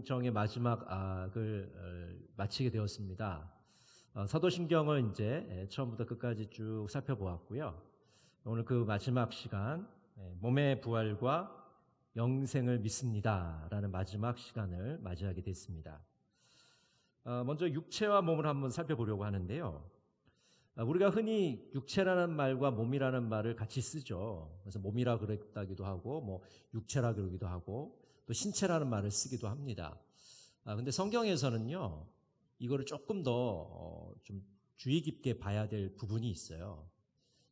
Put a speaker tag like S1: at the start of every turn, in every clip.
S1: 정의 마지막을 마치게 되었습니다. 사도신경을 이제 처음부터 끝까지 쭉 살펴보았고요. 오늘 그 마지막 시간, 몸의 부활과 영생을 믿습니다라는 마지막 시간을 맞이하게 됐습니다. 먼저 육체와 몸을 한번 살펴보려고 하는데요. 우리가 흔히 육체라는 말과 몸이라는 말을 같이 쓰죠. 그래서 몸이라 그랬다기도 하고, 뭐 육체라 그러기도 하고, 또 신체라는 말을 쓰기도 합니다. 근데 성경에서는요, 이거를 조금 더 좀 주의 깊게 봐야 될 부분이 있어요.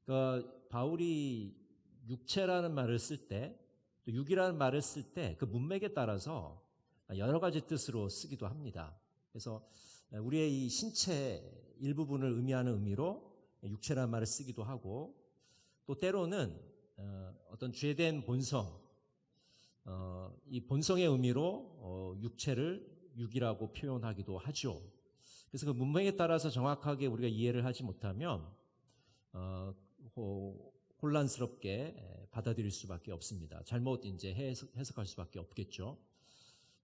S1: 그러니까 바울이 육체라는 말을 쓸 때, 또 육이라는 말을 쓸 때 그 문맥에 따라서 여러 가지 뜻으로 쓰기도 합니다. 그래서 우리의 이 신체 일부분을 의미하는 의미로 육체라는 말을 쓰기도 하고, 또 때로는 어떤 죄된 본성, 이 본성의 의미로 육체를 육이라고 표현하기도 하죠. 그래서 그 문맥에 따라서 정확하게 우리가 이해를 하지 못하면 혼란스럽게 받아들일 수밖에 없습니다. 잘못 이제 해석할 수밖에 없겠죠.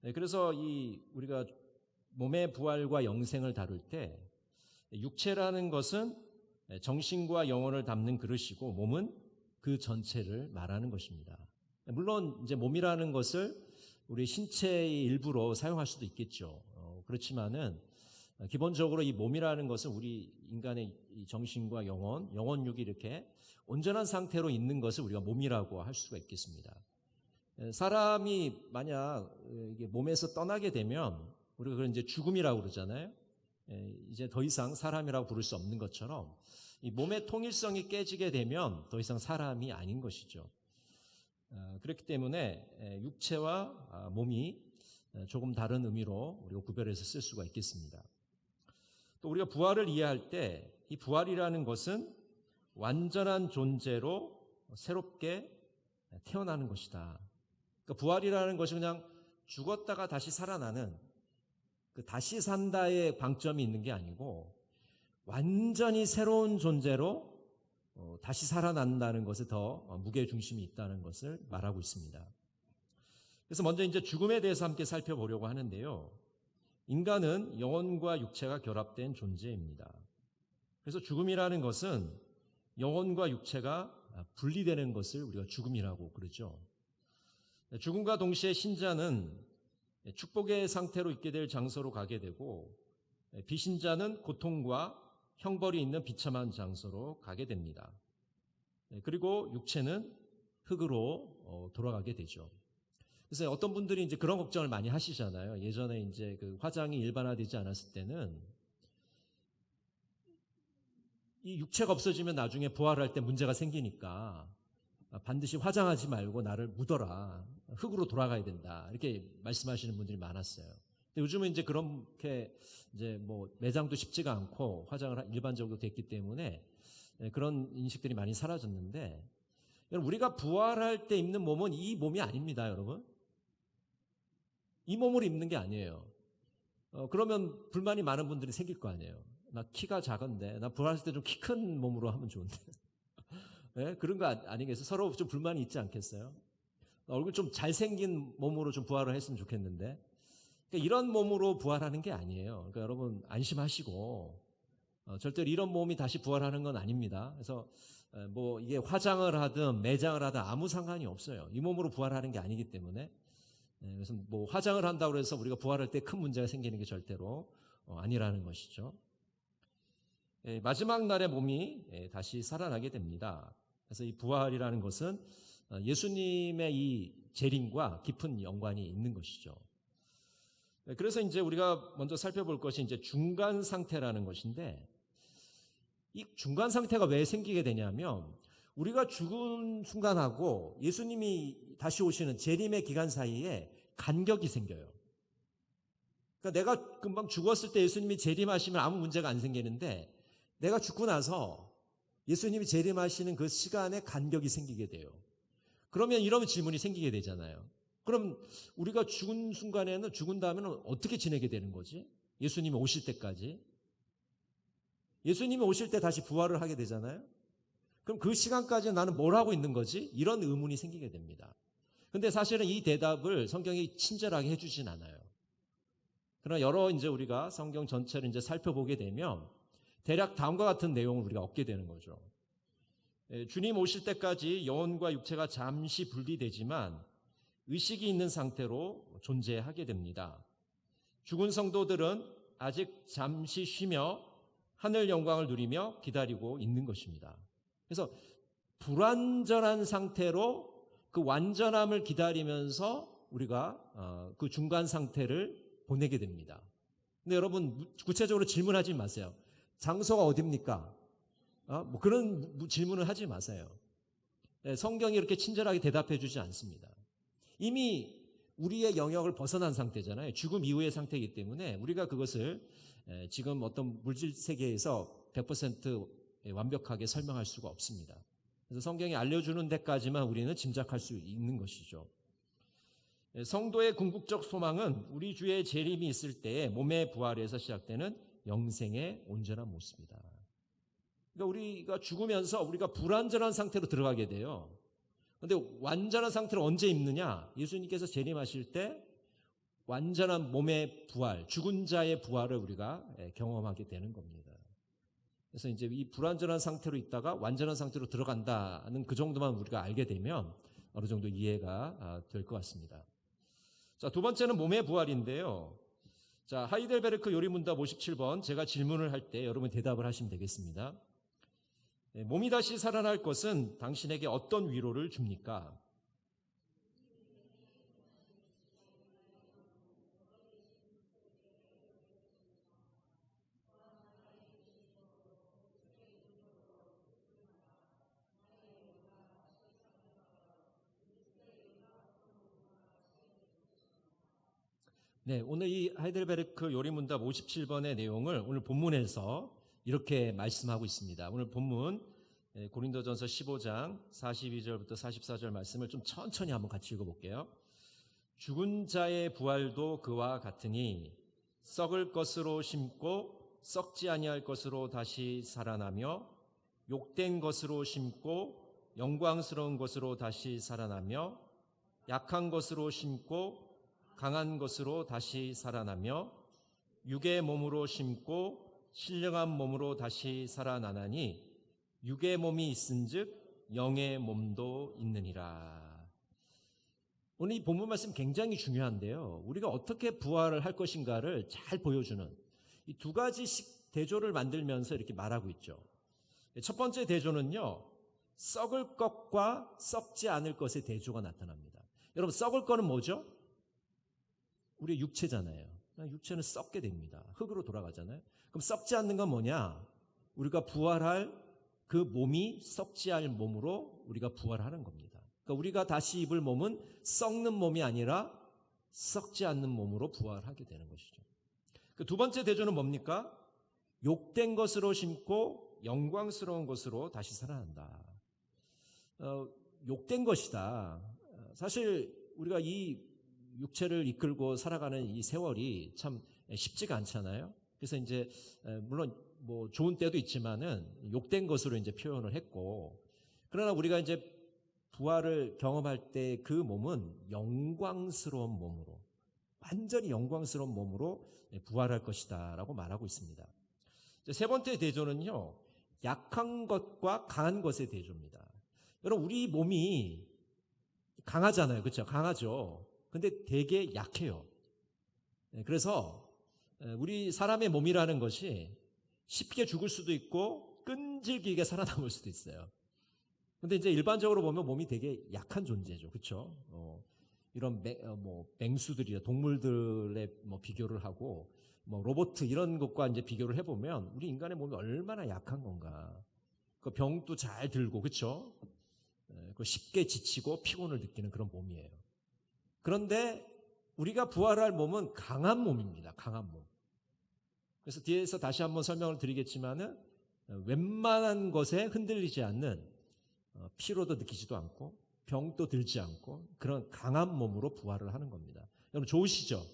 S1: 그래서 우리가 몸의 부활과 영생을 다룰 때 육체라는 것은 정신과 영혼을 담는 그릇이고 몸은 그 전체를 말하는 것입니다. 물론 이제 몸이라는 것을 우리 신체의 일부로 사용할 수도 있겠죠. 그렇지만은 기본적으로 이 몸이라는 것은 우리 인간의 이 정신과 영혼육이 이렇게 온전한 상태로 있는 것을 우리가 몸이라고 할 수가 있겠습니다. 사람이 만약 이게 몸에서 떠나게 되면 우리가 그걸 이제 죽음이라고 그러잖아요. 이제 더 이상 사람이라고 부를 수 없는 것처럼 이 몸의 통일성이 깨지게 되면 더 이상 사람이 아닌 것이죠. 그렇기 때문에 육체와 몸이 조금 다른 의미로 우리가 구별해서 쓸 수가 있겠습니다. 또 우리가 부활을 이해할 때 이 부활이라는 것은 완전한 존재로 새롭게 태어나는 것이다. 그러니까 부활이라는 것이 그냥 죽었다가 다시 살아나는 그 다시 산다의 방점이 있는 게 아니고 완전히 새로운 존재로 다시 살아난다는 것에 더 무게중심이 있다는 것을 말하고 있습니다. 그래서 먼저 이제 죽음에 대해서 함께 살펴보려고 하는데요. 인간은 영혼과 육체가 결합된 존재입니다. 그래서 죽음이라는 것은 영혼과 육체가 분리되는 것을 우리가 죽음이라고 그러죠. 죽음과 동시에 신자는 축복의 상태로 있게 될 장소로 가게 되고 비신자는 고통과 형벌이 있는 비참한 장소로 가게 됩니다. 그리고 육체는 흙으로 돌아가게 되죠. 그래서 어떤 분들이 이제 그런 걱정을 많이 하시잖아요. 예전에 이제 그 화장이 일반화되지 않았을 때는 이 육체가 없어지면 나중에 부활할 때 문제가 생기니까 반드시 화장하지 말고 나를 묻어라. 흙으로 돌아가야 된다. 이렇게 말씀하시는 분들이 많았어요. 근데 요즘은 이제 그렇게 이제 뭐 매장도 쉽지가 않고 화장을 일반적으로 됐기 때문에 그런 인식들이 많이 사라졌는데, 우리가 부활할 때 입는 몸은 이 몸이 아닙니다, 여러분. 이 몸을 입는 게 아니에요. 그러면 불만이 많은 분들이 생길 거 아니에요. 나 키가 작은데, 나 부활했을 때 좀 키 큰 몸으로 하면 좋은데. 네? 그런 거 아니겠어요? 서로 좀 불만이 있지 않겠어요? 얼굴 좀 잘생긴 몸으로 좀 부활을 했으면 좋겠는데. 그러니까 이런 몸으로 부활하는 게 아니에요. 그러니까 여러분 안심하시고, 절대로 이런 몸이 다시 부활하는 건 아닙니다. 그래서 뭐 이게 화장을 하든 매장을 하든 아무 상관이 없어요. 이 몸으로 부활하는 게 아니기 때문에. 그래서 뭐 화장을 한다고 해서 우리가 부활할 때 큰 문제가 생기는 게 절대로 아니라는 것이죠. 마지막 날에 몸이 다시 살아나게 됩니다. 그래서 이 부활이라는 것은 예수님의 이 재림과 깊은 연관이 있는 것이죠. 그래서 이제 우리가 먼저 살펴볼 것이 이제 중간 상태라는 것인데, 이 중간 상태가 왜 생기게 되냐면 우리가 죽은 순간하고 예수님이 다시 오시는 재림의 기간 사이에 간격이 생겨요. 그러니까 내가 금방 죽었을 때 예수님이 재림하시면 아무 문제가 안 생기는데, 내가 죽고 나서 예수님이 재림하시는 그 시간에 간격이 생기게 돼요. 그러면 이런 질문이 생기게 되잖아요. 그럼 우리가 죽은 순간에는, 죽은 다음에는 어떻게 지내게 되는 거지? 예수님이 오실 때까지. 예수님이 오실 때 다시 부활을 하게 되잖아요. 그럼 그 시간까지 나는 뭘 하고 있는 거지? 이런 의문이 생기게 됩니다. 근데 사실은 이 대답을 성경이 친절하게 해주진 않아요. 그러나 여러 이제 우리가 성경 전체를 이제 살펴보게 되면 대략 다음과 같은 내용을 우리가 얻게 되는 거죠. 주님 오실 때까지 영혼과 육체가 잠시 분리되지만 의식이 있는 상태로 존재하게 됩니다. 죽은 성도들은 아직 잠시 쉬며 하늘 영광을 누리며 기다리고 있는 것입니다. 그래서 불완전한 상태로 그 완전함을 기다리면서 우리가 그 중간 상태를 보내게 됩니다. 근데 여러분 구체적으로 질문하지 마세요. 장소가 어디입니까? 뭐 그런 질문을 하지 마세요. 성경이 이렇게 친절하게 대답해 주지 않습니다. 이미 우리의 영역을 벗어난 상태잖아요. 죽음 이후의 상태이기 때문에 우리가 그것을 지금 어떤 물질 세계에서 100% 완벽하게 설명할 수가 없습니다. 그래서 성경이 알려주는 데까지만 우리는 짐작할 수 있는 것이죠. 성도의 궁극적 소망은 우리 주의 재림이 있을 때에 몸의 부활에서 시작되는 영생의 온전한 모습이다. 그러니까 우리가 죽으면서 우리가 불완전한 상태로 들어가게 돼요. 그런데 완전한 상태로 언제 입느냐? 예수님께서 재림하실 때 완전한 몸의 부활, 죽은 자의 부활을 우리가 경험하게 되는 겁니다. 그래서 이제 이 불완전한 상태로 있다가 완전한 상태로 들어간다는 그 정도만 우리가 알게 되면 어느 정도 이해가 될 것 같습니다. 자, 두 번째는 몸의 부활인데요. 자, 하이델베르크 요리문답 57번 제가 질문을 할 때 여러분 대답을 하시면 되겠습니다. 몸이 다시 살아날 것은 당신에게 어떤 위로를 줍니까? 네, 오늘 이 하이델베르크 요리문답 57번의 내용을 오늘 본문에서 이렇게 말씀하고 있습니다. 오늘 본문 고린도전서 15장 42절부터 44절 말씀을 좀 천천히 한번 같이 읽어볼게요. 죽은 자의 부활도 그와 같으니 썩을 것으로 심고 썩지 아니할 것으로 다시 살아나며 욕된 것으로 심고 영광스러운 것으로 다시 살아나며 약한 것으로 심고 강한 것으로 다시 살아나며 육의 몸으로 심고 신령한 몸으로 다시 살아나나니 육의 몸이 있은즉 영의 몸도 있느니라. 오늘 이 본문 말씀 굉장히 중요한데요. 우리가 어떻게 부활을 할 것인가를 잘 보여주는 이 두 가지씩 대조를 만들면서 이렇게 말하고 있죠. 첫 번째 대조는요, 썩을 것과 썩지 않을 것의 대조가 나타납니다. 여러분, 썩을 거는 뭐죠? 우리 육체잖아요. 육체는 썩게 됩니다. 흙으로 돌아가잖아요. 그럼 썩지 않는 건 뭐냐? 우리가 부활할 그 몸이 썩지 않을 몸으로 우리가 부활하는 겁니다. 그러니까 우리가 다시 입을 몸은 썩는 몸이 아니라 썩지 않는 몸으로 부활하게 되는 것이죠. 그 두 번째 대조는 뭡니까? 욕된 것으로 심고 영광스러운 것으로 다시 살아난다. 욕된 것이다. 사실 우리가 이 육체를 이끌고 살아가는 이 세월이 참 쉽지가 않잖아요. 그래서 이제 물론 뭐 좋은 때도 있지만은 욕된 것으로 이제 표현을 했고, 그러나 우리가 이제 부활을 경험할 때 그 몸은 영광스러운 몸으로, 완전히 영광스러운 몸으로 부활할 것이다라고 말하고 있습니다. 세 번째 대조는요, 약한 것과 강한 것의 대조입니다. 여러분, 우리 몸이 강하잖아요, 그렇죠? 강하죠. 근데 되게 약해요. 그래서 우리 사람의 몸이라는 것이 쉽게 죽을 수도 있고 끈질기게 살아남을 수도 있어요. 근데 이제 일반적으로 보면 몸이 되게 약한 존재죠. 그렇죠? 이런 맹수들이나 동물들의 비교를 하고 로봇 이런 것과 이제 비교를 해보면 우리 인간의 몸이 얼마나 약한 건가. 그 병도 잘 들고, 그렇죠? 쉽게 지치고 피곤을 느끼는 그런 몸이에요. 그런데 우리가 부활할 몸은 강한 몸입니다. 강한 몸. 그래서 뒤에서 다시 한번 설명을 드리겠지만은 웬만한 것에 흔들리지 않는, 피로도 느끼지도 않고 병도 들지 않고 그런 강한 몸으로 부활을 하는 겁니다. 여러분 좋으시죠?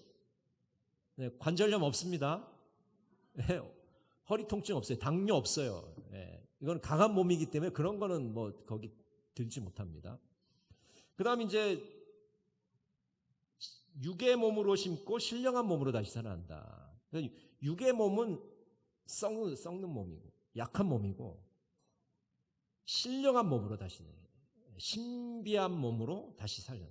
S1: 네, 관절염 없습니다. 네, 허리 통증 없어요. 당뇨 없어요. 네, 이건 강한 몸이기 때문에 그런 거는 거기 들지 못합니다. 그 다음 이제 육의 몸으로 심고 신령한 몸으로 다시 살아난다. 육의 몸은 썩는 몸이고 약한 몸이고 신령한 몸으로 다시 신비한 몸으로 다시 살려요.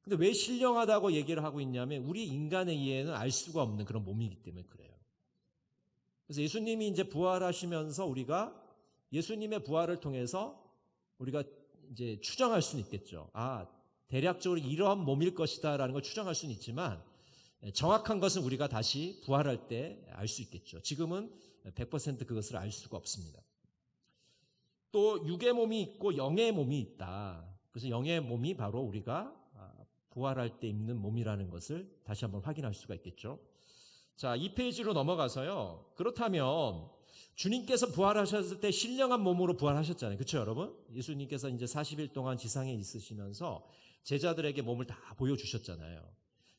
S1: 근데 왜 신령하다고 얘기를 하고 있냐면 우리 인간의 이해는 알 수가 없는 그런 몸이기 때문에 그래요. 그래서 예수님이 이제 부활하시면서 우리가 예수님의 부활을 통해서 우리가 이제 추정할 수는 있겠죠. 대략적으로 이러한 몸일 것이다라는 걸 추정할 수는 있지만 정확한 것은 우리가 다시 부활할 때 알 수 있겠죠. 지금은 100% 그것을 알 수가 없습니다. 또 육의 몸이 있고 영의 몸이 있다. 그래서 영의 몸이 바로 우리가 부활할 때 입는 몸이라는 것을 다시 한번 확인할 수가 있겠죠. 자, 2페이지로 넘어가서요. 그렇다면 주님께서 부활하셨을 때 신령한 몸으로 부활하셨잖아요. 그렇죠, 여러분? 예수님께서 이제 40일 동안 지상에 있으시면서 제자들에게 몸을 다 보여주셨잖아요.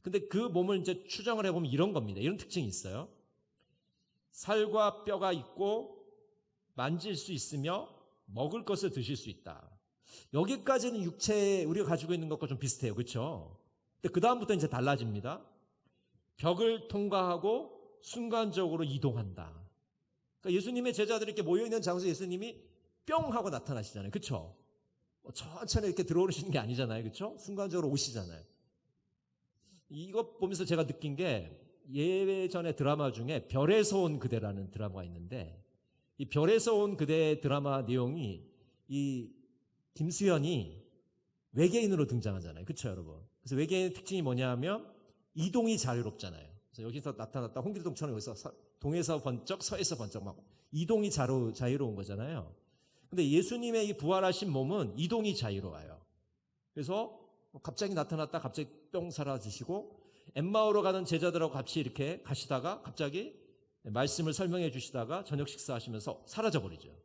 S1: 근데 그 몸을 이제 추정을 해보면 이런 겁니다. 이런 특징이 있어요. 살과 뼈가 있고 만질 수 있으며 먹을 것을 드실 수 있다. 여기까지는 육체 우리가 가지고 있는 것과 좀 비슷해요. 그렇죠? 근데 그 다음부터 이제 달라집니다. 벽을 통과하고 순간적으로 이동한다. 그러니까 예수님의 제자들이 이렇게 모여있는 장소에 예수님이 뿅 하고 나타나시잖아요. 그렇죠? 천천히 이렇게 들어오시는 게 아니잖아요. 그렇죠? 순간적으로 오시잖아요. 이것 보면서 제가 느낀 게 예전에 드라마 중에 별에서 온 그대라는 드라마가 있는데 이 별에서 온 그대 드라마 내용이 이 김수현이 외계인으로 등장하잖아요. 그렇죠, 여러분? 그래서 외계인의 특징이 뭐냐면 이동이 자유롭잖아요. 그래서 여기서 나타났다 홍길동처럼 여기서 동에서 번쩍 서에서 번쩍 막 이동이 자유로운 거잖아요. 근데 예수님의 이 부활하신 몸은 이동이 자유로워요. 그래서 갑자기 나타났다 갑자기 뿅 사라지시고 엠마오로 가는 제자들하고 같이 이렇게 가시다가 갑자기 말씀을 설명해 주시다가 저녁 식사하시면서 사라져버리죠.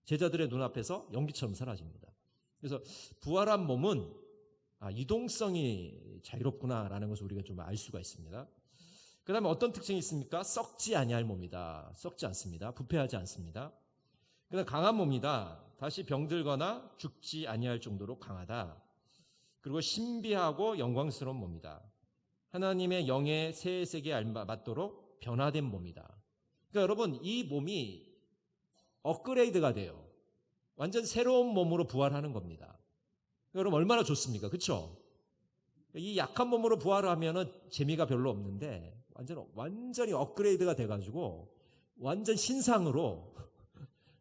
S1: 제자들의 눈앞에서 연기처럼 사라집니다. 그래서 부활한 몸은 이동성이 자유롭구나라는 것을 우리가 좀 알 수가 있습니다. 그 다음에 어떤 특징이 있습니까? 썩지 아니할 몸이다. 썩지 않습니다. 부패하지 않습니다. 그 다음에 강한 몸이다. 다시 병들거나 죽지 아니할 정도로 강하다. 그리고 신비하고 영광스러운 몸이다. 하나님의 영의 세세기에 알맞도록 변화된 몸이다. 그러니까 여러분 이 몸이 업그레이드가 돼요. 완전 새로운 몸으로 부활하는 겁니다. 여러분 얼마나 좋습니까? 그렇죠? 이 약한 몸으로 부활하면 재미가 별로 없는데 완전히 업그레이드가 돼가지고 완전 신상으로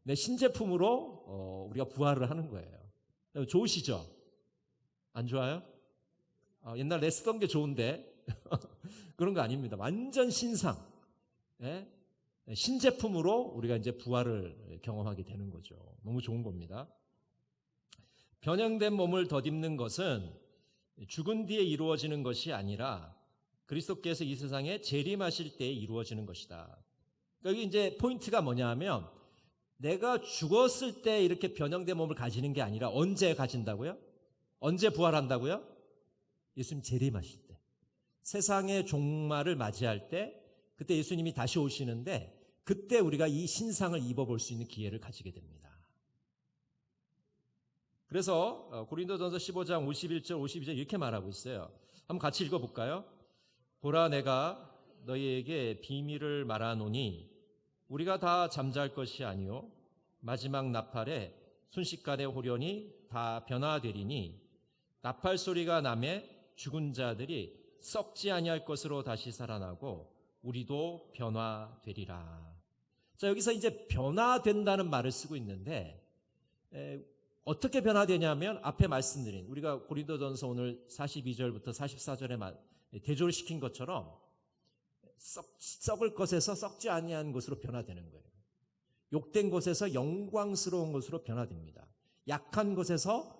S1: 내 신제품으로 우리가 부활을 하는 거예요. 좋으시죠? 안 좋아요? 옛날에 쓰던 게 좋은데 그런 거 아닙니다. 완전 신상, 신제품으로 우리가 이제 부활을 경험하게 되는 거죠. 너무 좋은 겁니다. 변형된 몸을 덧입는 것은 죽은 뒤에 이루어지는 것이 아니라 그리스도께서 이 세상에 재림하실 때에 이루어지는 것이다. 여기 이제 포인트가 뭐냐면 내가 죽었을 때 이렇게 변형된 몸을 가지는 게 아니라 언제 가진다고요? 언제 부활한다고요? 예수님 재림하실 때. 세상의 종말을 맞이할 때 그때 예수님이 다시 오시는데 그때 우리가 이 신상을 입어볼 수 있는 기회를 가지게 됩니다. 그래서 고린도전서 15장 51절 52절 이렇게 말하고 있어요. 한번 같이 읽어볼까요? 보라 내가 너희에게 비밀을 말하노니 우리가 다 잠잘 것이 아니요 마지막 나팔에 순식간에 호련히 다 변화되리니 나팔 소리가 나매 죽은 자들이 썩지 아니할 것으로 다시 살아나고 우리도 변화되리라. 자, 여기서 이제 변화된다는 말을 쓰고 있는데 어떻게 변화되냐면 앞에 말씀드린 우리가 고린도전서 오늘 42절부터 44절에 대조를 시킨 것처럼 썩을 것에서 썩지 아니한 것으로 변화되는 거예요. 욕된 것에서 영광스러운 것으로 변화됩니다. 약한 것에서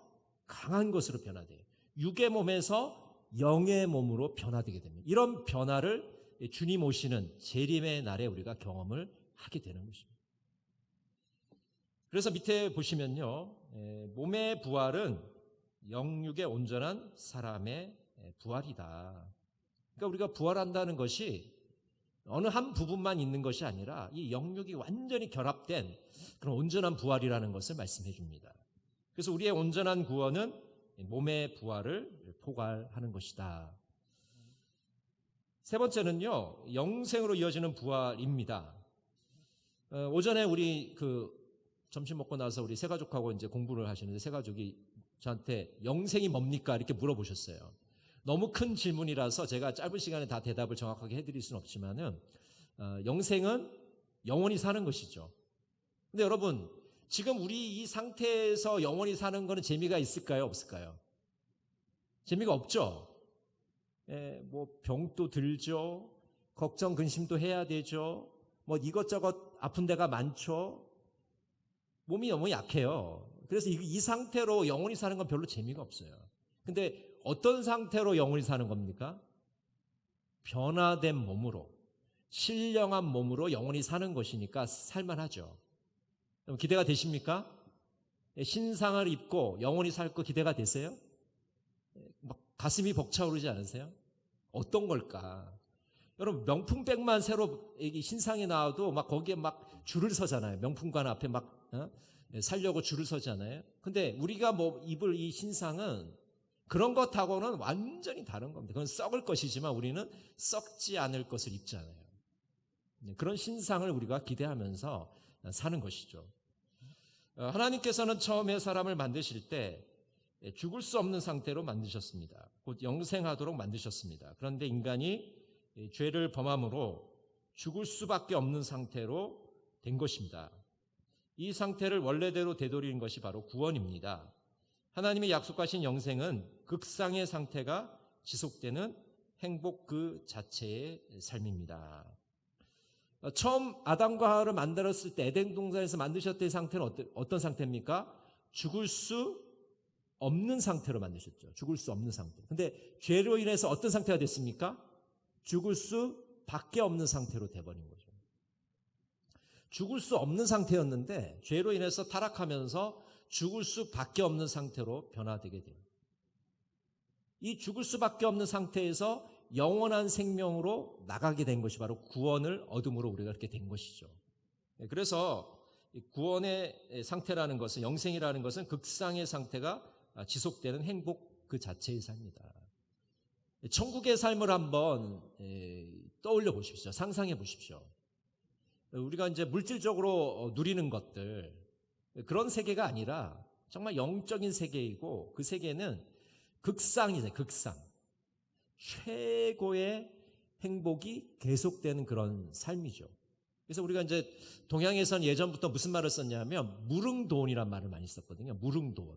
S1: 강한 것으로 변화돼요. 육의 몸에서 영의 몸으로 변화되게 됩니다. 이런 변화를 주님 오시는 재림의 날에 우리가 경험을 하게 되는 것입니다. 그래서 밑에 보시면요. 몸의 부활은 영육의 온전한 사람의 부활이다. 그러니까 우리가 부활한다는 것이 어느 한 부분만 있는 것이 아니라 이 영육이 완전히 결합된 그런 온전한 부활이라는 것을 말씀해 줍니다. 그래서 우리의 온전한 구원은 몸의 부활을 포괄하는 것이다. 세 번째는요, 영생으로 이어지는 부활입니다. 오전에 우리 점심 먹고 나서 우리 세 가족하고 이제 공부를 하시는데 세 가족이 저한테 영생이 뭡니까? 이렇게 물어보셨어요. 너무 큰 질문이라서 제가 짧은 시간에 다 대답을 정확하게 해드릴 수는 없지만은 영생은 영원히 사는 것이죠. 근데 여러분, 지금 우리 이 상태에서 영원히 사는 거는 재미가 있을까요? 없을까요? 재미가 없죠. 뭐 병도 들죠. 걱정, 근심도 해야 되죠. 뭐 이것저것 아픈 데가 많죠. 몸이 너무 약해요. 그래서 이 상태로 영원히 사는 건 별로 재미가 없어요. 근데 어떤 상태로 영원히 사는 겁니까? 변화된 몸으로, 신령한 몸으로 영원히 사는 것이니까 살만하죠. 기대가 되십니까? 신상을 입고 영원히 살 거 기대가 되세요? 막 가슴이 벅차오르지 않으세요? 어떤 걸까? 여러분, 명품백만 새로 신상이 나와도 막 거기에 막 줄을 서잖아요. 명품관 앞에 막 살려고 줄을 서잖아요. 근데 우리가 뭐 입을 이 신상은 그런 것하고는 완전히 다른 겁니다. 그건 썩을 것이지만 우리는 썩지 않을 것을 입잖아요. 그런 신상을 우리가 기대하면서 사는 것이죠. 하나님께서는 처음에 사람을 만드실 때 죽을 수 없는 상태로 만드셨습니다. 곧 영생하도록 만드셨습니다. 그런데 인간이 죄를 범함으로 죽을 수밖에 없는 상태로 된 것입니다. 이 상태를 원래대로 되돌리는 것이 바로 구원입니다. 하나님이 약속하신 영생은 극상의 상태가 지속되는 행복 그 자체의 삶입니다. 처음 아담과 하와를 만들었을 때 에덴 동산에서 만드셨던 상태는 어떤 상태입니까? 죽을 수 없는 상태로 만드셨죠. 죽을 수 없는 상태. 근데 죄로 인해서 어떤 상태가 됐습니까? 죽을 수 밖에 없는 상태로 돼버린 거죠. 죽을 수 없는 상태였는데 죄로 인해서 타락하면서 죽을 수밖에 없는 상태로 변화되게 돼요. 이 죽을 수밖에 없는 상태에서 영원한 생명으로 나가게 된 것이 바로 구원을 얻음으로 우리가 그렇게 된 것이죠. 그래서 구원의 상태라는 것은, 영생이라는 것은 극상의 상태가 지속되는 행복 그 자체의 삶이다. 천국의 삶을 한번 떠올려 보십시오. 상상해 보십시오. 우리가 이제 물질적으로 누리는 것들, 그런 세계가 아니라 정말 영적인 세계이고, 그 세계는 극상이죠. 극상. 최고의 행복이 계속되는 그런 삶이죠. 그래서 우리가 이제 동양에서는 예전부터 무슨 말을 썼냐면 무릉도원이란 말을 많이 썼거든요. 무릉도원.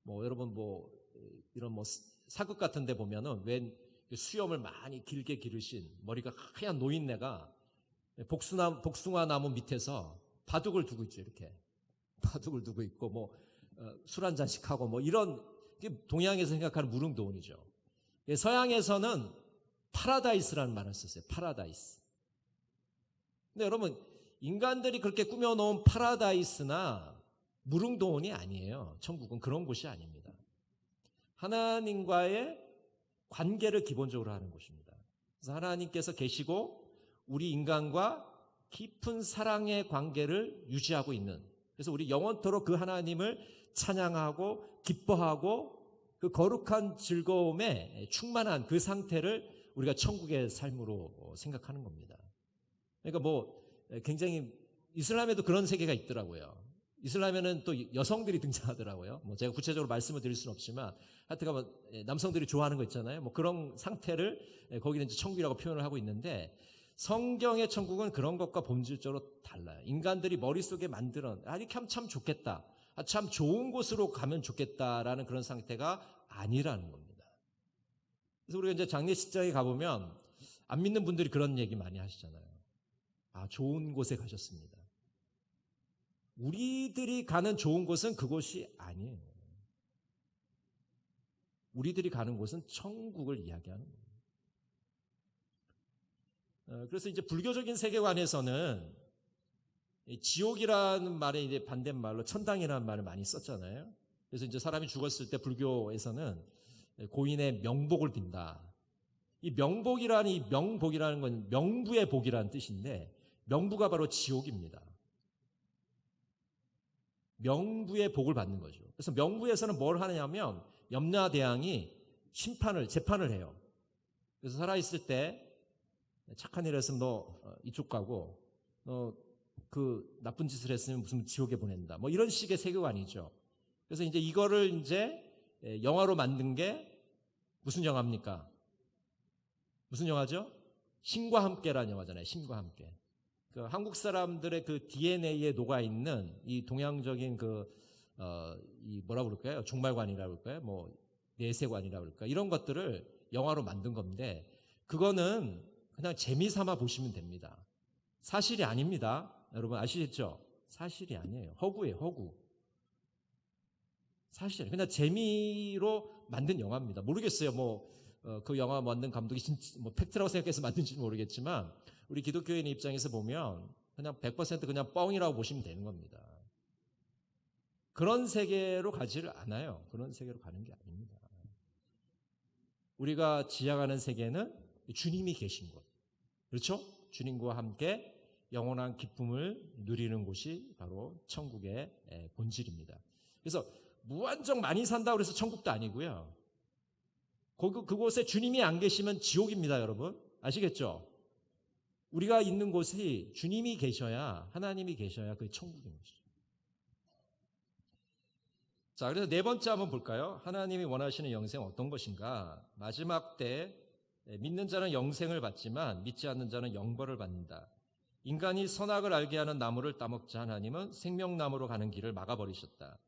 S1: 뭐 여러분 뭐 이런 뭐 사극 같은 데 보면은 웬 수염을 많이 길게 기르신 머리가 하얀 노인네가 복숭아 나무 밑에서 바둑을 두고 있죠. 이렇게 바둑을 두고 있고 뭐 술 한 잔씩 하고 뭐 이런 동양에서 생각하는 무릉도원이죠. 서양에서는 파라다이스라는 말을 썼어요. 파라다이스. 근데 여러분, 인간들이 그렇게 꾸며놓은 파라다이스나 무릉도원이 아니에요. 천국은 그런 곳이 아닙니다. 하나님과의 관계를 기본적으로 하는 곳입니다. 그래서 하나님께서 계시고 우리 인간과 깊은 사랑의 관계를 유지하고 있는, 그래서 우리 영원토록 그 하나님을 찬양하고 기뻐하고 그 거룩한 즐거움에 충만한 그 상태를 우리가 천국의 삶으로 생각하는 겁니다. 그러니까 뭐 굉장히 이슬람에도 그런 세계가 있더라고요. 이슬람에는 또 여성들이 등장하더라고요. 뭐 제가 구체적으로 말씀을 드릴 수는 없지만 하여튼 뭐 남성들이 좋아하는 거 있잖아요. 뭐 그런 상태를 거기는 이제 천국이라고 표현을 하고 있는데, 성경의 천국은 그런 것과 본질적으로 달라요. 인간들이 머릿속에 만들어 이렇게 하면 참 좋겠다, 참 좋은 곳으로 가면 좋겠다라는 그런 상태가 아니라는 겁니다. 그래서 우리가 이제 장례식장에 가보면 안 믿는 분들이 그런 얘기 많이 하시잖아요. 좋은 곳에 가셨습니다. 우리들이 가는 좋은 곳은 그곳이 아니에요. 우리들이 가는 곳은 천국을 이야기하는 거예요. 그래서 이제 불교적인 세계관에서는 지옥이라는 말에 이제 반대말로 천당이라는 말을 많이 썼잖아요. 그래서 이제 사람이 죽었을 때 불교에서는 고인의 명복을 빈다. 이 명복이라는 건 명부의 복이라는 뜻인데, 명부가 바로 지옥입니다. 명부의 복을 받는 거죠. 그래서 명부에서는 뭘 하느냐면 염라대왕이 재판을 해요. 그래서 살아있을 때 착한 일 했으면 너 이쪽 가고, 너 그 나쁜 짓을 했으면 무슨 지옥에 보낸다. 뭐 이런 식의 세계관이죠. 그래서 이제 이거를 이제 영화로 만든 게 무슨 영화입니까? 무슨 영화죠? 신과 함께라는 영화잖아요. 신과 함께. 그 한국 사람들의 그 DNA에 녹아 있는 이 동양적인 이 뭐라 그럴까요? 종말관이라 그럴까요? 뭐 내세관이라 그럴까요? 이런 것들을 영화로 만든 건데, 그거는 그냥 재미삼아 보시면 됩니다. 사실이 아닙니다. 여러분 아시겠죠? 사실이 아니에요. 허구예요, 허구. 사실 그냥 재미로 만든 영화입니다. 모르겠어요. 그 영화 만든 감독이 진짜 팩트라고 생각해서 만든지는 모르겠지만, 우리 기독교인 입장에서 보면 그냥 100% 그냥 뻥이라고 보시면 되는 겁니다. 그런 세계로 가지를 않아요. 그런 세계로 가는 게 아닙니다. 우리가 지향하는 세계는 주님이 계신 곳. 그렇죠? 주님과 함께 영원한 기쁨을 누리는 곳이 바로 천국의 본질입니다. 그래서 무한정 많이 산다고 해서 천국도 아니고요. 그곳에 주님이 안 계시면 지옥입니다, 여러분. 아시겠죠? 우리가 있는 곳이 주님이 계셔야, 하나님이 계셔야 그게 천국인 것이죠. 자, 그래서 네 번째 한번 볼까요? 하나님이 원하시는 영생은 어떤 것인가? 마지막 때 믿는 자는 영생을 받지만 믿지 않는 자는 영벌을 받는다. 인간이 선악을 알게 하는 나무를 따먹자 하나님은 생명나무로 가는 길을 막아버리셨다.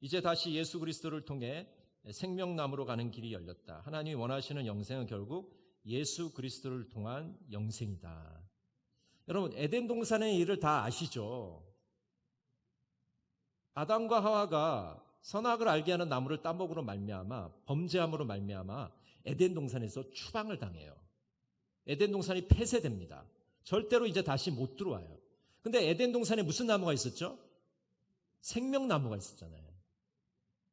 S1: 이제 다시 예수 그리스도를 통해 생명나무로 가는 길이 열렸다. 하나님이 원하시는 영생은 결국 예수 그리스도를 통한 영생이다. 여러분, 에덴 동산의 일을 다 아시죠? 아담과 하와가 선악을 알게 하는 나무를 따먹으로 말미암아, 범죄함으로 말미암아 에덴 동산에서 추방을 당해요. 에덴 동산이 폐쇄됩니다. 절대로 이제 다시 못 들어와요. 근데 에덴 동산에 무슨 나무가 있었죠? 생명나무가 있었잖아요.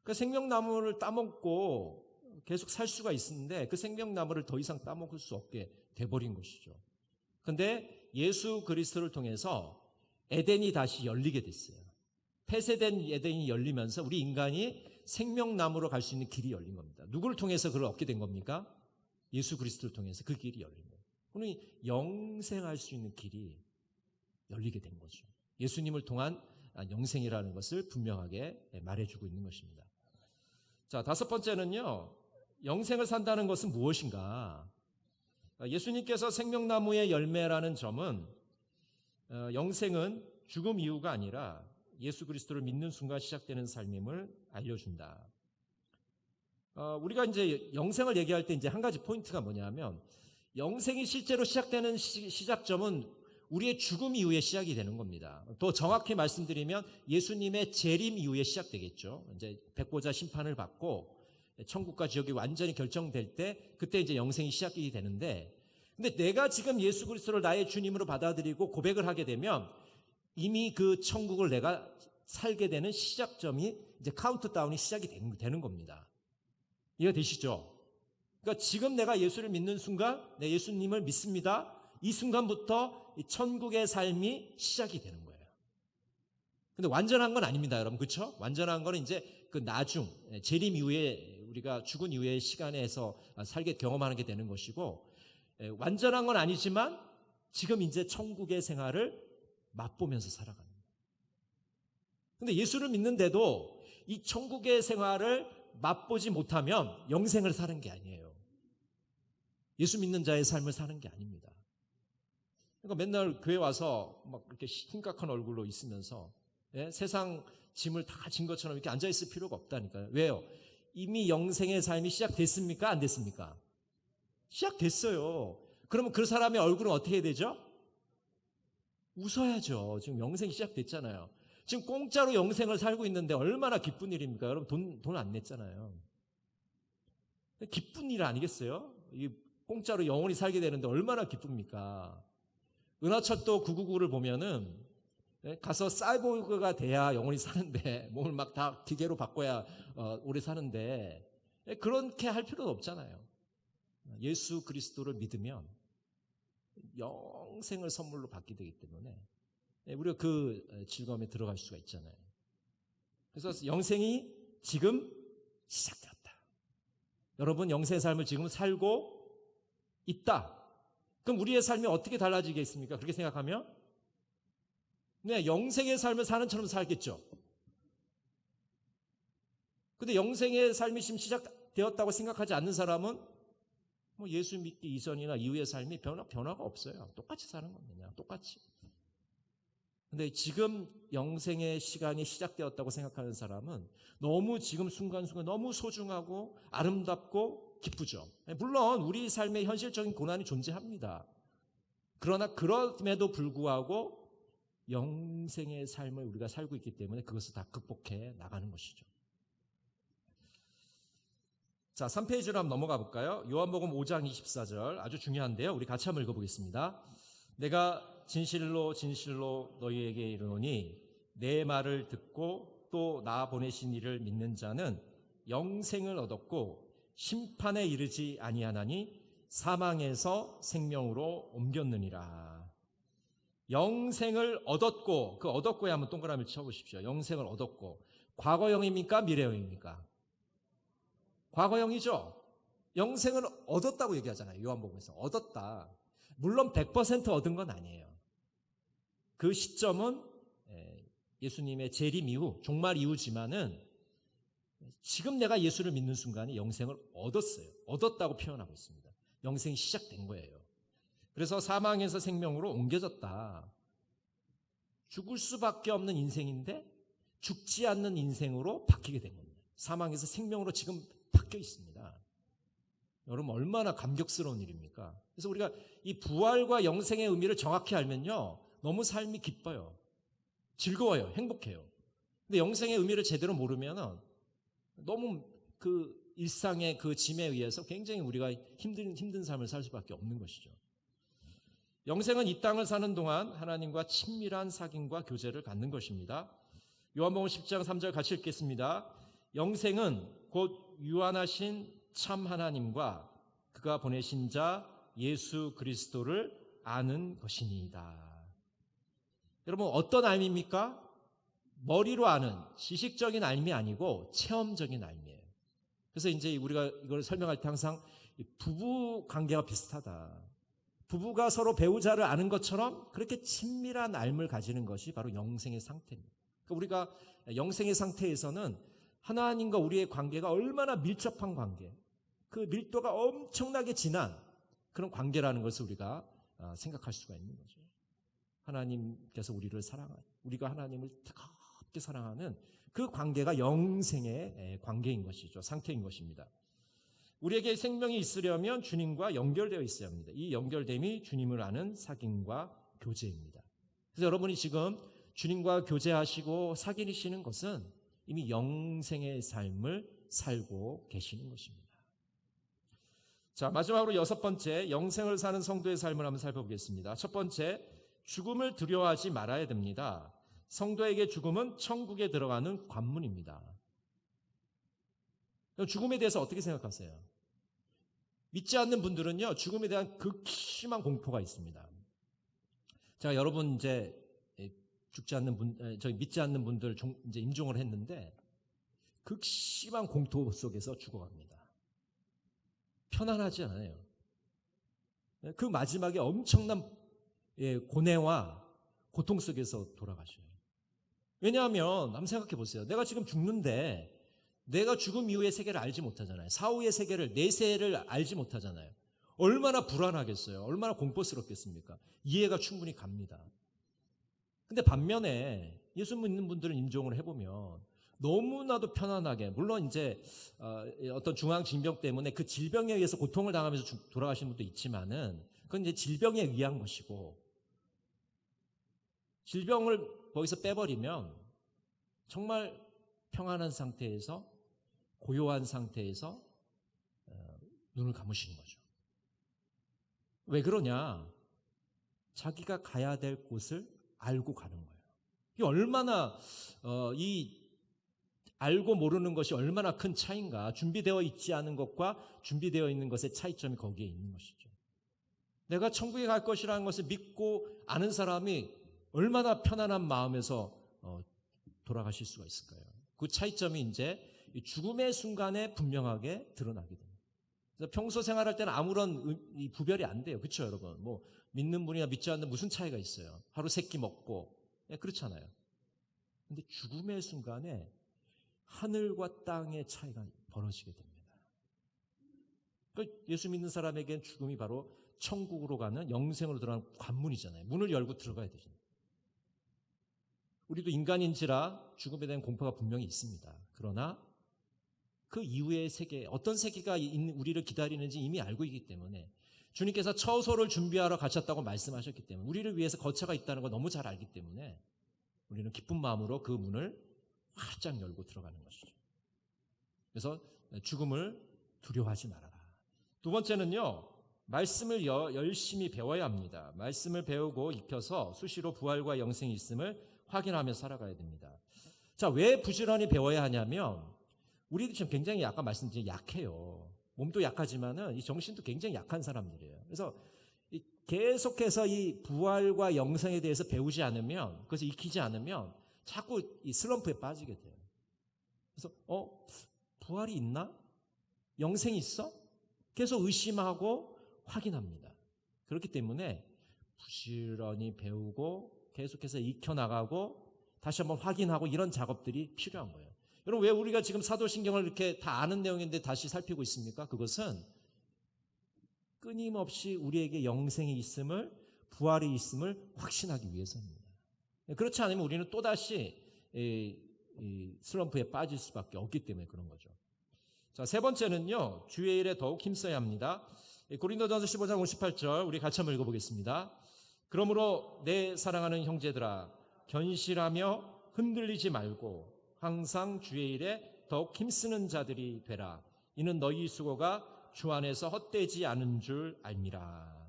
S1: 그 생명나무를 따먹고 계속 살 수가 있었는데, 그 생명나무를 더 이상 따먹을 수 없게 돼버린 것이죠. 근데 예수 그리스도를 통해서 에덴이 다시 열리게 됐어요. 폐쇄된 에덴이 열리면서 우리 인간이 생명나무로 갈 수 있는 길이 열린 겁니다. 누구를 통해서 그걸 얻게 된 겁니까? 예수 그리스도를 통해서 그 길이 열린 거예요. 우리 영생할 수 있는 길이 열리게 된 거죠. 예수님을 통한 영생이라는 것을 분명하게 말해주고 있는 것입니다. 자, 다섯 번째는요, 영생을 산다는 것은 무엇인가? 예수님께서 생명나무의 열매라는 점은, 영생은 죽음 이후가 아니라 예수 그리스도를 믿는 순간 시작되는 삶임을 알려준다. 우리가 이제 영생을 얘기할 때 이제 한 가지 포인트가 뭐냐면, 영생이 실제로 시작되는 시작점은 우리의 죽음 이후에 시작이 되는 겁니다. 더 정확히 말씀드리면 예수님의 재림 이후에 시작되겠죠. 이제 백보자 심판을 받고 천국과 지옥이 완전히 결정될 때, 그때 이제 영생이 시작이 되는데, 근데 내가 지금 예수 그리스도를 나의 주님으로 받아들이고 고백을 하게 되면 이미 그 천국을 내가 살게 되는 시작점이, 이제 카운트다운이 시작이 되는 겁니다. 이해가 되시죠? 그러니까 지금 내가 예수를 믿는 순간, 내 예수님을 믿습니다. 이 순간부터 이 천국의 삶이 시작이 되는 거예요. 근데 완전한 건 아닙니다, 여러분. 그렇죠? 완전한 거는 이제 그 나중, 재림 이후에, 우리가 죽은 이후의 시간에서 살게 경험하는 게 되는 것이고, 완전한 건 아니지만 지금 이제 천국의 생활을 맛보면서 살아가는 거예요. 근데 예수를 믿는데도 이 천국의 생활을 맛보지 못하면 영생을 사는 게 아니에요. 예수 믿는 자의 삶을 사는 게 아닙니다. 그러니까 맨날 교회 와서 막 이렇게 심각한 얼굴로 있으면서, 세상 짐을 다 진 것처럼 이렇게 앉아있을 필요가 없다니까요. 왜요? 이미 영생의 삶이 시작됐습니까? 안 됐습니까? 시작됐어요. 그러면 그 사람의 얼굴은 어떻게 되죠? 웃어야죠. 지금 영생이 시작됐잖아요. 지금 공짜로 영생을 살고 있는데 얼마나 기쁜 일입니까? 여러분 돈 안 냈잖아요. 기쁜 일 아니겠어요? 이 공짜로 영원히 살게 되는데 얼마나 기쁩니까? 은하철도 999를 보면은 가서 사이보그가 돼야 영원히 사는데, 몸을 막 다 기계로 바꿔야 오래 사는데, 그렇게 할 필요도 없잖아요. 예수 그리스도를 믿으면 영생을 선물로 받게 되기 때문에 우리가 그 즐거움에 들어갈 수가 있잖아요. 그래서 영생이 지금 시작되었다. 여러분 영생의 삶을 지금 살고 있다. 그럼 우리의 삶이 어떻게 달라지겠습니까? 그렇게 생각하면? 네, 영생의 삶을 사는 처럼 살겠죠. 근데 영생의 삶이 지금 시작되었다고 생각하지 않는 사람은 뭐 예수 믿기 이전이나 이후의 삶이 변화가 없어요. 똑같이 사는 겁니다. 똑같이. 근데 지금 영생의 시간이 시작되었다고 생각하는 사람은 너무 지금 순간순간 너무 소중하고 아름답고 기쁘죠. 물론 우리 삶에 현실적인 고난이 존재합니다. 그러나 그럼에도 불구하고 영생의 삶을 우리가 살고 있기 때문에 그것을 다 극복해 나가는 것이죠. 자, 3페이지로 한번 넘어가 볼까요? 요한복음 5장 24절 아주 중요한데요. 우리 같이 한번 읽어보겠습니다. 내가 진실로 진실로 너희에게 이르노니 내 말을 듣고 또 나 보내신 이를 믿는 자는 영생을 얻었고 심판에 이르지 아니하나니 사망에서 생명으로 옮겼느니라. 영생을 얻었고, 그 얻었고에 한번 동그라미를 쳐보십시오. 영생을 얻었고, 과거형입니까? 미래형입니까? 과거형이죠. 영생을 얻었다고 얘기하잖아요. 요한복음에서 얻었다. 물론 100% 얻은 건 아니에요. 그 시점은 예수님의 재림 이후, 종말 이후지만은 지금 내가 예수를 믿는 순간에 영생을 얻었어요. 얻었다고 표현하고 있습니다. 영생이 시작된 거예요. 그래서 사망에서 생명으로 옮겨졌다. 죽을 수밖에 없는 인생인데 죽지 않는 인생으로 바뀌게 된 겁니다. 사망에서 생명으로 지금 바뀌어 있습니다. 여러분 얼마나 감격스러운 일입니까? 그래서 우리가 이 부활과 영생의 의미를 정확히 알면요, 너무 삶이 기뻐요. 즐거워요. 행복해요. 근데 영생의 의미를 제대로 모르면 너무 그 일상의 그 짐에 의해서 굉장히 우리가 힘든 삶을 살 수밖에 없는 것이죠. 영생은 이 땅을 사는 동안 하나님과 친밀한 사귐과 교제를 갖는 것입니다. 요한복음 10장 3절 같이 읽겠습니다. 영생은 곧 유한하신 참 하나님과 그가 보내신 자 예수 그리스도를 아는 것이니이다. 여러분 어떤 알미입니까? 머리로 아는 지식적인 알미 아니고 체험적인 알미예요. 그래서 이제 우리가 이걸 설명할 때 항상 부부 관계와 비슷하다. 부부가 서로 배우자를 아는 것처럼 그렇게 친밀한 알을 가지는 것이 바로 영생의 상태입니다. 그러니까 우리가 영생의 상태에서는 하나님과 우리의 관계가 얼마나 밀접한 관계, 그 밀도가 엄청나게 진한 그런 관계라는 것을 우리가 생각할 수가 있는 거죠. 하나님께서 우리를 사랑하는, 우리가 하나님을 뜨겁게 사랑하는 그 관계가 영생의 관계인 것이죠. 상태인 것입니다. 우리에게 생명이 있으려면 주님과 연결되어 있어야 합니다. 이 연결됨이 주님을 아는 사귐과 교제입니다. 그래서 여러분이 지금 주님과 교제하시고 사귀시는 것은 이미 영생의 삶을 살고 계시는 것입니다. 자, 마지막으로 6번째, 영생을 사는 성도의 삶을 한번 살펴보겠습니다. 첫 번째, 죽음을 두려워하지 말아야 됩니다. 성도에게 죽음은 천국에 들어가는 관문입니다. 죽음에 대해서 어떻게 생각하세요? 믿지 않는 분들은요, 죽음에 대한 극심한 공포가 있습니다. 제가 여러분 이제 믿지 않는 분들 이제 임종을 했는데 극심한 공포 속에서 죽어갑니다. 편안하지 않아요. 그 마지막에 엄청난 고뇌와 고통 속에서 돌아가셔요. 왜냐하면 한번 생각해 보세요. 내가 지금 죽는데 내가 죽음 이후의 세계를 알지 못하잖아요. 사후의 세계를, 내세를 알지 못하잖아요. 얼마나 불안하겠어요. 얼마나 공포스럽겠습니까? 이해가 충분히 갑니다. 근데 반면에 예수 믿는 분들은 임종을 해보면 너무나도 편안하게, 물론 이제 어떤 중앙질병 때문에 그 질병에 의해서 고통을 당하면서 돌아가시는 분도 있지만은 그건 이제 질병에 의한 것이고, 질병을 거기서 빼버리면 정말 평안한 상태에서, 고요한 상태에서 눈을 감으시는 거죠. 왜 그러냐? 자기가 가야 될 곳을 알고 가는 거예요. 이게 얼마나 이 알고 모르는 것이 얼마나 큰 차이인가. 준비되어 있지 않은 것과 준비되어 있는 것의 차이점이 거기에 있는 것이죠. 내가 천국에 갈 것이라는 것을 믿고 아는 사람이 얼마나 편안한 마음에서 돌아가실 수가 있을까요? 그 차이점이 이제 죽음의 순간에 분명하게 드러나게 됩니다. 그래서 평소 생활할 때는 아무런 이 구별이 안 돼요. 그렇죠, 여러분? 뭐 믿는 분이나 믿지 않는 무슨 차이가 있어요? 하루 세 끼 먹고 그렇잖아요. 근데 죽음의 순간에 하늘과 땅의 차이가 벌어지게 됩니다. 그러니까 예수 믿는 사람에겐 죽음이 바로 천국으로 가는 영생으로 들어가는 관문이잖아요. 문을 열고 들어가야 되죠. 우리도 인간인지라 죽음에 대한 공포가 분명히 있습니다. 그러나 그 이후의 세계, 어떤 세계가 우리를 기다리는지 이미 알고 있기 때문에 주님께서 처소를 준비하러 가셨다고 말씀하셨기 때문에 우리를 위해서 거처가 있다는 걸 너무 잘 알기 때문에 우리는 기쁜 마음으로 그 문을 활짝 열고 들어가는 것이죠. 그래서 죽음을 두려워하지 말아라. 두 번째는요, 말씀을 열심히 배워야 합니다. 말씀을 배우고 익혀서 수시로 부활과 영생이 있음을 확인하며 살아가야 됩니다. 자, 왜 부지런히 배워야 하냐면 우리도 지금 굉장히 아까 말씀드린 약해요. 몸도 약하지만은 이 정신도 굉장히 약한 사람들이에요. 그래서 계속해서 이 부활과 영생에 대해서 배우지 않으면, 그래서 익히지 않으면 자꾸 이 슬럼프에 빠지게 돼요. 그래서 부활이 있나? 영생이 있어? 계속 의심하고 확인합니다. 그렇기 때문에 부지런히 배우고 계속해서 익혀나가고 다시 한번 확인하고 이런 작업들이 필요한 거예요. 여러분, 왜 우리가 지금 사도신경을 이렇게 다 아는 내용인데 다시 살피고 있습니까? 그것은 끊임없이 우리에게 영생이 있음을, 부활이 있음을 확신하기 위해서입니다. 그렇지 않으면 우리는 또다시 슬럼프에 빠질 수밖에 없기 때문에 그런 거죠. 자, 세 번째는요, 주의 일에 더욱 힘써야 합니다. 고린도전서 15장 58절 우리 같이 한번 읽어보겠습니다. 그러므로 내 사랑하는 형제들아, 견실하며 흔들리지 말고 항상 주의 일에 더욱 힘쓰는 자들이 되라. 이는 너희 수고가 주 안에서 헛되지 않은 줄 알미라.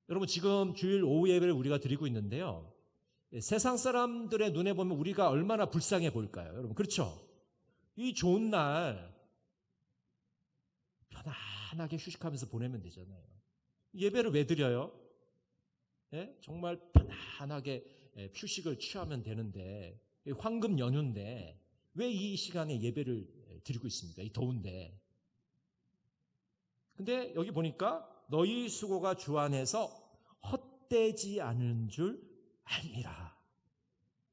S1: 여러분, 지금 주일 오후 예배를 우리가 드리고 있는데요, 세상 사람들의 눈에 보면 우리가 얼마나 불쌍해 보일까요? 여러분, 그렇죠? 이 좋은 날 편안하게 휴식하면서 보내면 되잖아요. 예배를 왜 드려요? 정말 편안하게 휴식을 취하면 되는데, 황금 연휴인데 왜 이 시간에 예배를 드리고 있습니까? 이 더운데. 근데 여기 보니까 너희 수고가 주 안에서 헛되지 않은 줄 알미라.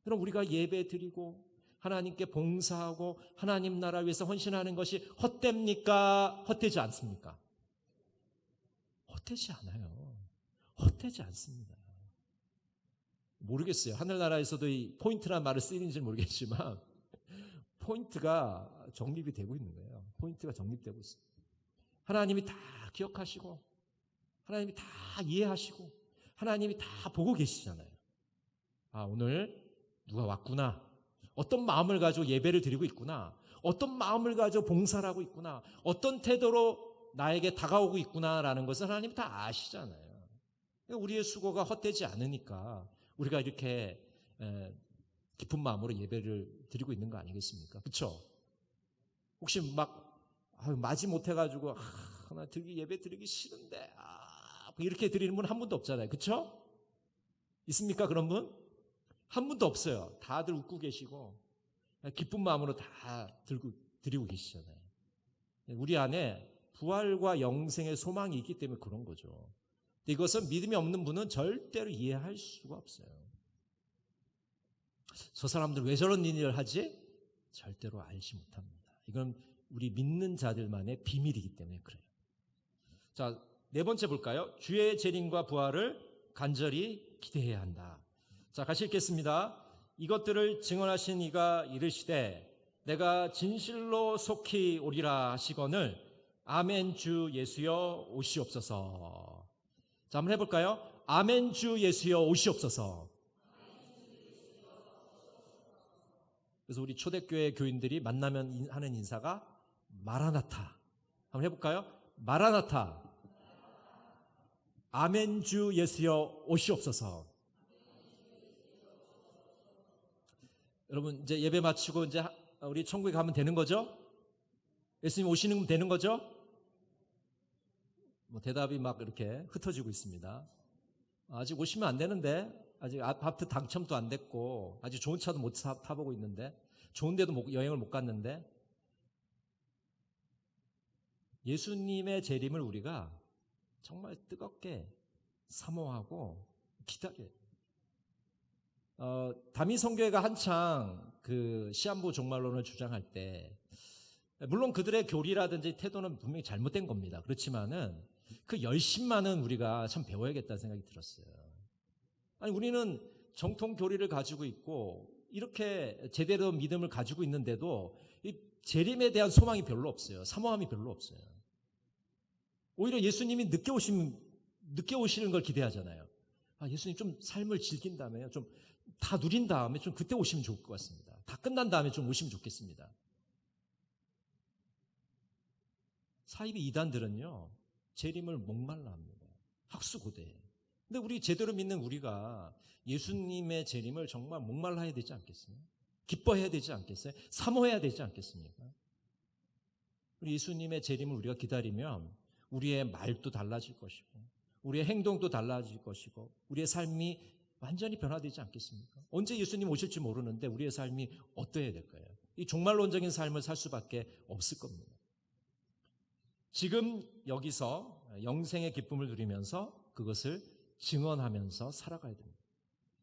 S1: 그럼 우리가 예배 드리고 하나님께 봉사하고 하나님 나라 위해서 헌신하는 것이 헛됩니까? 헛되지 않습니까? 헛되지 않아요. 헛되지 않습니다. 모르겠어요. 하늘나라에서도 이 포인트란 말을 쓰이는지 모르겠지만 포인트가 정립이 되고 있는 거예요. 포인트가 정립되고 있어요. 하나님이 다 기억하시고 하나님이 다 이해하시고 하나님이 다 보고 계시잖아요. 아, 오늘 누가 왔구나. 어떤 마음을 가지고 예배를 드리고 있구나. 어떤 마음을 가지고 봉사를 하고 있구나. 어떤 태도로 나에게 다가오고 있구나라는 것을 하나님이 다 아시잖아요. 우리의 수고가 헛되지 않으니까 우리가 이렇게 깊은 마음으로 예배를 드리고 있는 거 아니겠습니까? 그렇죠? 혹시 마지 못해가지고 나 예배 드리기 싫은데 뭐 이렇게 드리는 분 한 분도 없잖아요. 그렇죠? 있습니까? 그런 분? 한 분도 없어요. 다들 웃고 계시고 기쁜 마음으로 다 드리고 계시잖아요. 우리 안에 부활과 영생의 소망이 있기 때문에 그런 거죠. 이것은 믿음이 없는 분은 절대로 이해할 수가 없어요. 저 사람들 왜 저런 일을 하지? 절대로 알지 못합니다. 이건 우리 믿는 자들만의 비밀이기 때문에 그래요. 자, 네 번째 볼까요? 주의 재림과 부활을 간절히 기대해야 한다. 자, 같이 읽겠습니다. 이것들을 증언하신 이가 이르시되 내가 진실로 속히 오리라 하시거늘 아멘 주 예수여 오시옵소서. 자, 한번 해볼까요? 아멘 주 예수여 오시옵소서. 그래서 우리 초대교회 교인들이 만나면 하는 인사가 마라나타. 한번 해볼까요? 마라나타. 아멘 주 예수여 오시옵소서. 여러분, 이제 예배 마치고 이제 우리 천국에 가면 되는 거죠? 예수님 오시는 되는 거죠? 뭐 대답이 막 이렇게 흩어지고 있습니다. 아직 오시면 안 되는데, 아직 아파트 당첨도 안 됐고, 아직 좋은 차도 못 타보고 있는데, 좋은 데도 여행을 못 갔는데, 예수님의 재림을 우리가 정말 뜨겁게 사모하고 기다려요. 다미성교회가 한창 그 시한부 종말론을 주장할 때, 물론 그들의 교리라든지 태도는 분명히 잘못된 겁니다. 그렇지만은 그 열심만은 우리가 참 배워야겠다는 생각이 들었어요. 아니, 우리는 정통 교리를 가지고 있고 이렇게 제대로 믿음을 가지고 있는데도 이 재림에 대한 소망이 별로 없어요. 사모함이 별로 없어요. 오히려 예수님이 늦게 오시는 걸 기대하잖아요. 예수님 좀 삶을 즐긴 다음에 좀 다 누린 다음에 좀 그때 오시면 좋을 것 같습니다. 다 끝난 다음에 좀 오시면 좋겠습니다. 사이비 이단들은요, 재림을 목말라 합니다. 학수고대. 근데 우리 제대로 믿는 우리가 예수님의 재림을 정말 목말라 해야 되지 않겠어요? 기뻐해야 되지 않겠어요? 사모해야 되지 않겠습니까? 우리 예수님의 재림을 우리가 기다리면 우리의 말도 달라질 것이고 우리의 행동도 달라질 것이고 우리의 삶이 완전히 변화되지 않겠습니까? 언제 예수님 오실지 모르는데 우리의 삶이 어떠해야 될까요? 이 종말론적인 삶을 살 수밖에 없을 겁니다. 지금 여기서 영생의 기쁨을 누리면서 그것을 증언하면서 살아가야 됩니다.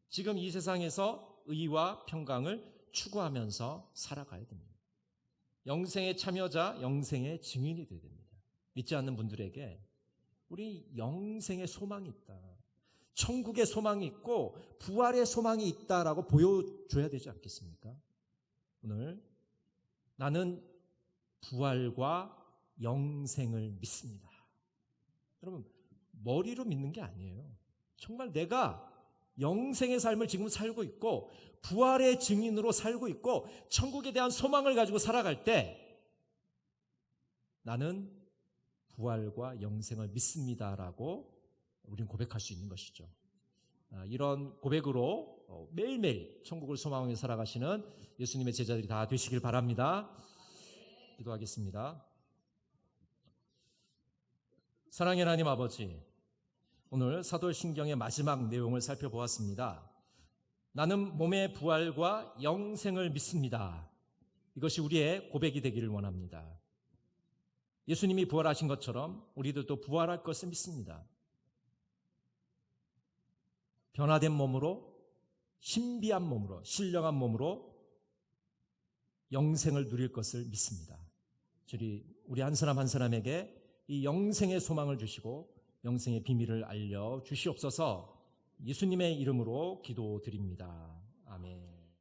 S1: 지금 이 세상에서 의와 평강을 추구하면서 살아가야 됩니다. 영생의 참여자, 영생의 증인이 되어야 됩니다. 믿지 않는 분들에게 우리 영생의 소망이 있다, 천국의 소망이 있고 부활의 소망이 있다라고 보여줘야 되지 않겠습니까? 오늘 나는 부활과 영생을 믿습니다. 여러분, 머리로 믿는 게 아니에요. 정말 내가 영생의 삶을 지금 살고 있고 부활의 증인으로 살고 있고 천국에 대한 소망을 가지고 살아갈 때 나는 부활과 영생을 믿습니다라고 우리는 고백할 수 있는 것이죠. 이런 고백으로 매일매일 천국을 소망하며 살아가시는 예수님의 제자들이 다 되시길 바랍니다. 기도하겠습니다. 사랑의 하나님 아버지, 오늘 사도신경의 마지막 내용을 살펴보았습니다. 나는 몸의 부활과 영생을 믿습니다. 이것이 우리의 고백이 되기를 원합니다. 예수님이 부활하신 것처럼 우리들도 부활할 것을 믿습니다. 변화된 몸으로, 신비한 몸으로, 신령한 몸으로 영생을 누릴 것을 믿습니다. 우리 한 사람 한 사람에게 이 영생의 소망을 주시고 영생의 비밀을 알려 주시옵소서. 예수님의 이름으로 기도드립니다. 아멘.